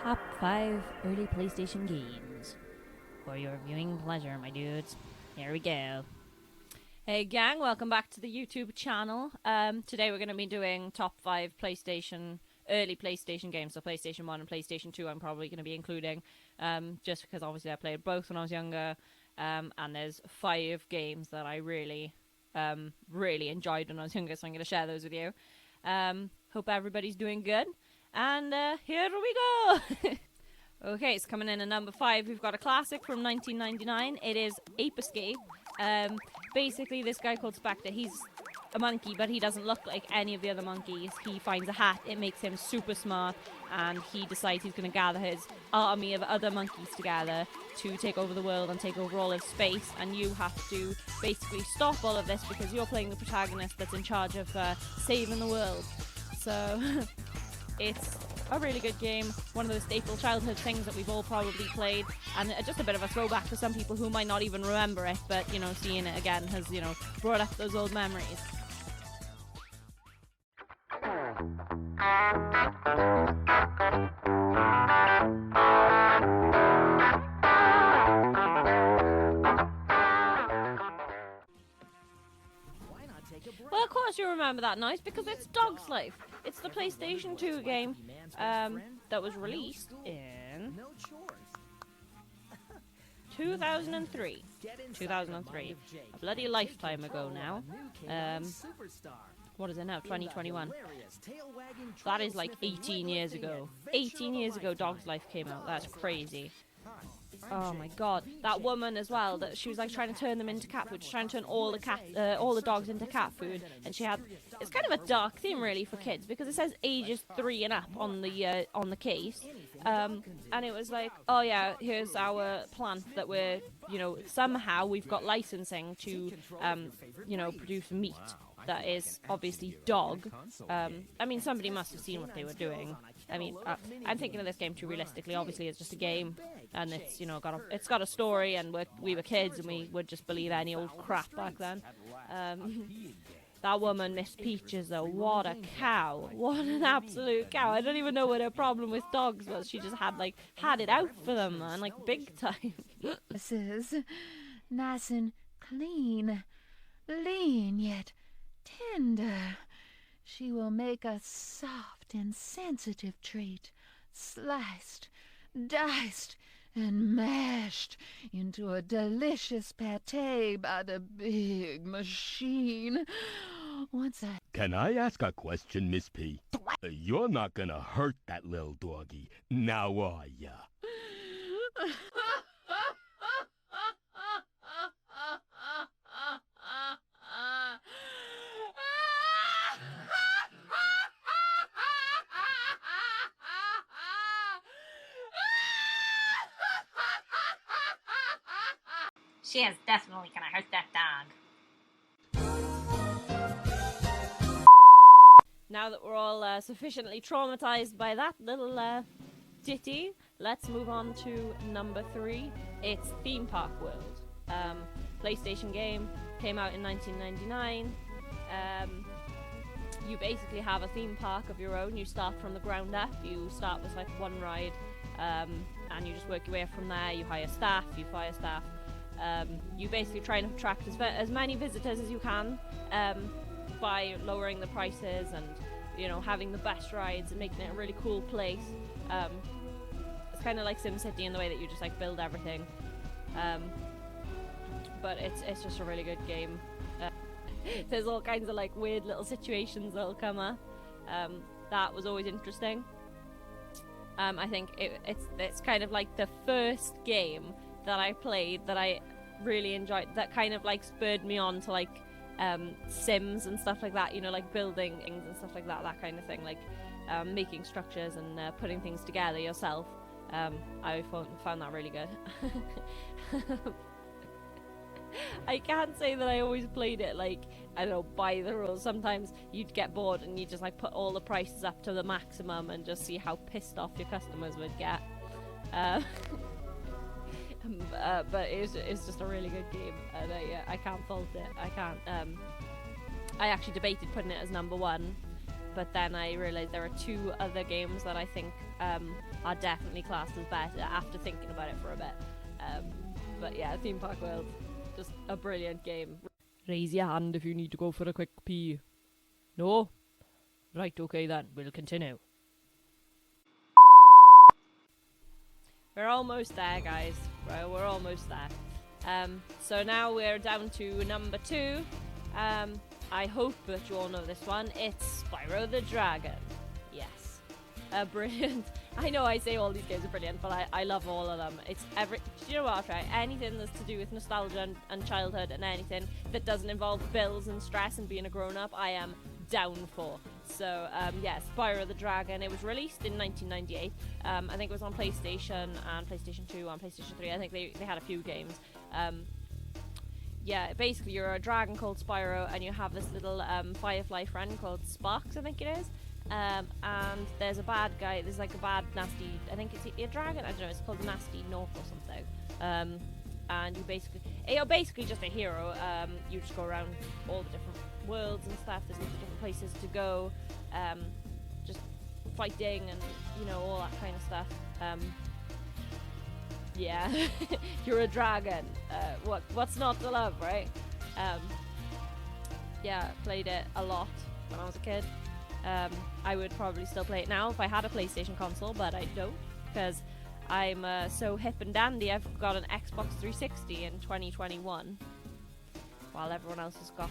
top 5 early PlayStation games for your viewing pleasure, my dudes. Here we go. Hey gang, welcome back to the YouTube channel. Today we're going to be doing top 5 early PlayStation games, so PlayStation 1 and PlayStation 2 I'm probably going to be including, just because obviously I played both when I was younger, and there's 5 games that I really enjoyed when I was younger, so I'm going to share those with you. Hope everybody's doing good, and here we go! Okay, it's coming in at number 5. We've got a classic from 1999. It is Apusky. Basically, this guy called Spectre, he's a monkey, but he doesn't look like any of the other monkeys. He finds a hat, it makes him super smart, and he decides he's going to gather his army of other monkeys together to take over the world and take over all of space, and you have to basically stop all of this because you're playing the protagonist that's in charge of saving the world. So, it's a really good game, one of those staple childhood things that we've all probably played, and just a bit of a throwback for some people who might not even remember it, but, you know, seeing it again has, you know, brought up those old memories. Well, of course you remember that noise, because it's Dog's Life. It's the PlayStation 2 game that was released in 2003. 2003. A bloody lifetime ago now. What is it now? 2021. That is like 18 years ago. 18 years ago Dog's Life came out. That's crazy. Oh my god, that woman as well, that she was like trying to turn them into cat food, trying to turn all the dogs into cat food, and she had, it's kind of a dark theme really for kids, because it says ages 3 and up on the case, and it was like, oh yeah, here's our plant that we're, you know, somehow we've got licensing to, you know, produce meat that is obviously dog. I mean, somebody must have seen what they were doing. I mean, I'm thinking of this game too realistically. Obviously, it's just a game, and it's, you know, it's got a story, and we were kids, and we would just believe any old crap back then. That woman, Miss Peaches, though, what a cow! What an absolute cow! I don't even know what her problem with dogs was. She just had it out for them, man, like big time. This is nice and clean, lean yet tender. She will make a soft and sensitive treat, sliced, diced, and mashed into a delicious pate by the big machine. Can I ask a question, Miss P? You're not gonna hurt that little doggy, now are ya? She is definitely gonna hurt that dog. Now that we're all sufficiently traumatized by that little ditty, let's move on to number 3. It's Theme Park World. PlayStation game, came out in 1999. You basically have a theme park of your own. You start from the ground up. You start with like one ride, and you just work your way up from there. You hire staff, you fire staff. You basically try and attract as many visitors as you can, by lowering the prices and, you know, having the best rides and making it a really cool place. It's kind of like SimCity in the way that you just like build everything, but it's just a really good game. There's all kinds of like weird little situations that'll come up. That was always interesting. I think it's kind of like the first game that I played that I really enjoyed, that kind of like spurred me on to like Sims and stuff like that, you know, like building things and stuff like that kind of thing, like making structures and putting things together yourself. I found that really good. I can't say that I always played it like, I don't know, by the rules. Sometimes you'd get bored and you'd just like put all the prices up to the maximum and just see how pissed off your customers would get. But it's just a really good game, and I can't fault it. I can't. I actually debated putting it as number 1, but then I realised there are 2 other games that I think are definitely classed as better after thinking about it for a bit. But yeah, Theme Park World, just a brilliant game. Raise your hand if you need to go for a quick pee. No? Right, okay then, we'll continue. We're almost there, guys. We're almost there. So now we're down to number 2. I hope that you all know this one. It's Spyro the Dragon. Yes. Brilliant. I know I say all these games are brilliant, but I love all of them. It's you know what, right? Anything that's to do with nostalgia and childhood and anything that doesn't involve bills and stress and being a grown-up, I am down for. So, yeah, Spyro the Dragon. It was released in 1998. I think it was on PlayStation and PlayStation 2 and PlayStation 3. I think they had a few games. Yeah, basically you're a dragon called Spyro and you have this little firefly friend called Sparks, I think it is. And there's a bad guy, there's like a bad, nasty, I think it's a dragon, I don't know, it's called Nasty North or something. And you're basically just a hero. You just go around all the different worlds and stuff, there's lots of different places to go, just fighting and, you know, all that kind of stuff. Yeah, you're a dragon. What's not to love, right? Yeah, played it a lot when I was a kid. I would probably still play it now if I had a PlayStation console, but I don't, because I'm so hip and dandy. I've got an Xbox 360 in 2021, while everyone else has got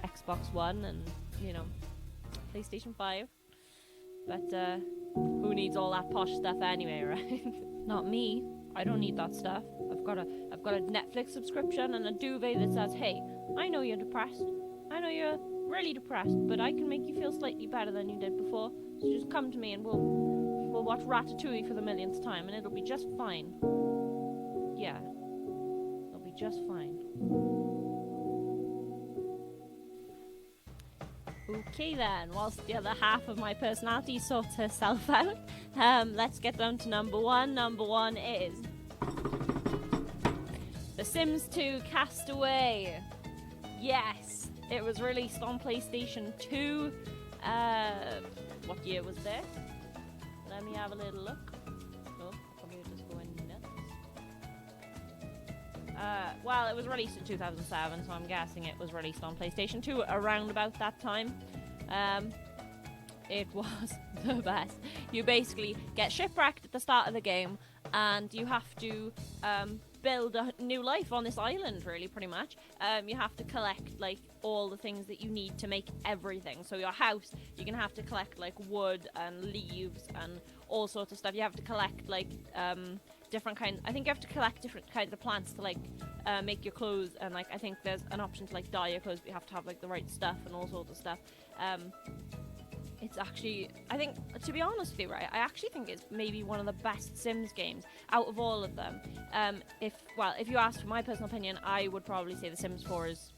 Xbox One and, you know, PlayStation 5. But who needs all that posh stuff anyway, right? Not me. I don't need that stuff. I've got a Netflix subscription and a duvet that says, "Hey, I know you're depressed. I know you're really depressed, but I can make you feel slightly better than you did before. So just come to me and we'll watch Ratatouille for the millionth time, and it'll be just fine." Yeah, it'll be just fine. Okay then, whilst the other half of my personality sorts herself out, let's get down to number 1. Number 1 is The Sims 2 Castaway. Yes, it was released on PlayStation 2. What year was this? Let me have a little look. Oh, computer's going nuts. Well, it was released in 2007, so I'm guessing it was released on PlayStation 2 around about that time. It was the best. You basically get shipwrecked at the start of the game, and you have to build a new life on this island, really, pretty much. You have to collect, like, all the things that you need to make everything. So your house, you're gonna have to collect, like, wood and leaves and all sorts of stuff. You have to collect, like, different kinds. I think you have to collect different kinds of plants to, like, make your clothes, and, like, I think there's an option to, like, dye your clothes, but you have to have, like, the right stuff and all sorts of stuff. It's actually, I think, to be honest with you, right, I actually think it's maybe one of the best Sims games out of all of them. If you ask for my personal opinion, I would probably say The Sims 4 is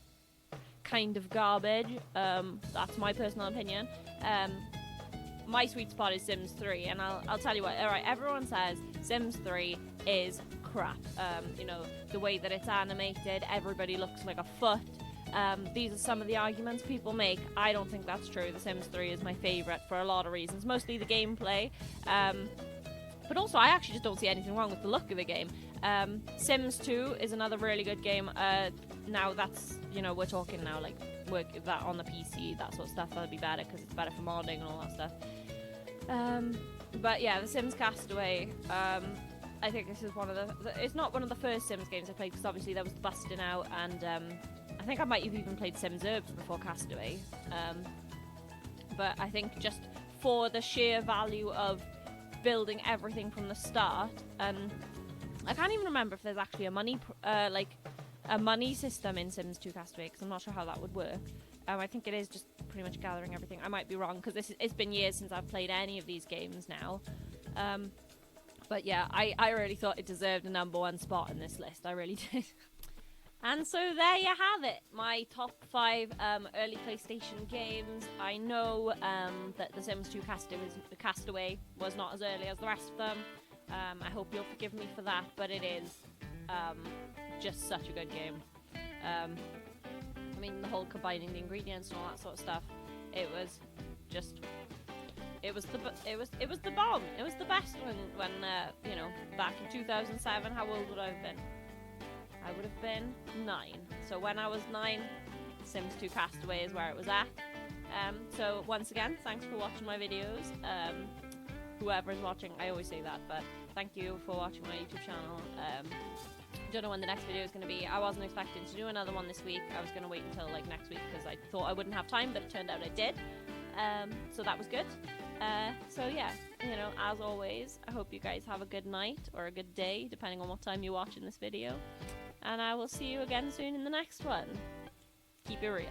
kind of garbage. That's my personal opinion. My sweet spot is Sims 3, and I'll tell you what, alright, everyone says Sims 3 is crap. You know, the way that it's animated, everybody looks like a foot. These are some of the arguments people make. I don't think that's true. The Sims 3 is my favourite for a lot of reasons, mostly the gameplay. But also, I actually just don't see anything wrong with the look of the game. Sims 2 is another really good game. Now that's, you know, we're talking now, like, work that on the PC, that sort of stuff, that'll be better because it's better for modding and all that stuff. But yeah, The Sims Castaway, I think this is one of it's not one of the first Sims games I played, because obviously there was the Busting Out, and I think I might have even played Sims Herbs before Castaway. But I think just for the sheer value of building everything from the start, and I can't even remember if there's actually a money system in Sims 2 Castaway, because I'm not sure how that would work. I think it is just pretty much gathering everything. I might be wrong, because it's been years since I've played any of these games now. But yeah, I really thought it deserved a number 1 spot in this list. I really did. And so there you have it, my top 5 early PlayStation games. I know that The Sims 2 Castaway was not as early as the rest of them. I hope you'll forgive me for that, but it is just such a good game. I mean, the whole combining the ingredients and all that sort of stuff, it was just, it was the bomb. It was the best when you know, back in 2007. How old would I have been? I would have been 9. So when I was 9, Sims 2 Castaway is where it was at. So once again, thanks for watching my videos. Whoever's watching, I always say that, but thank you for watching my YouTube channel. Don't know when the next video is going to be. I wasn't expecting to do another one this week. I was going to wait until like next week because I thought I wouldn't have time, but it turned out I did. So that was good. So yeah, you know, as always, I hope you guys have a good night or a good day, depending on what time you're watching this video. And I will see you again soon in the next one. Keep it real.